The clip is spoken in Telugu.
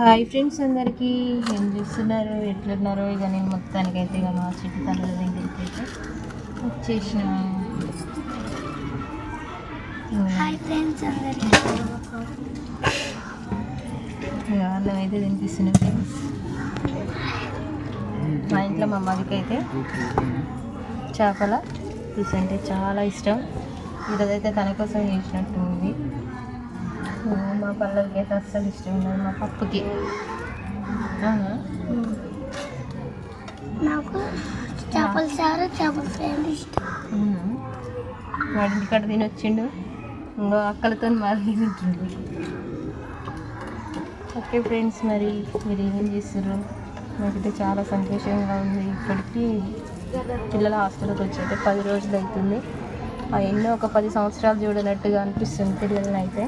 హాయ్ ఫ్రెండ్స్, అందరికీ ఏం చేస్తున్నారు, ఎట్లున్నారు? ఇక నేను మొత్తానికైతే ఇక మా చెట్టు తల్లుల దగ్గరికి అయితే వచ్చేసిన. హాయ్ ఫ్రెండ్స్ అందరికీ ఇక అన్నం అయితే తినిపిస్తున్నాం ఫ్రెండ్స్. మా ఇంట్లో మా అమ్మకి అయితే చేపల పులుసు అంటే చాలా ఇష్టం. ఈరోజైతే తన కోసం చేసినట్టు ఉంది. మా పళ్ళకి అయితే అస్సలు ఇష్టం ఉండదు, మా పప్పుకి. నాకు చేపల చారు చేపల ఫ్రై ఇష్టం. వాడి ఇంటికాడ తినొచ్చిండు, ఇంకో అక్కలతో మళ్ళీ తింటుండు. ఓకే ఫ్రెండ్స్, మరి మీరు ఏమేం చేస్తారు? నాకైతే చాలా సంతోషంగా ఉంది. ఇప్పటికీ పిల్లల హాస్టల్కి వచ్చి 10 రోజులు అవుతుంది. ఎన్నో ఒక 10 సంవత్సరాలు చూడనట్టుగా అనిపిస్తుంది పిల్లలని అయితే.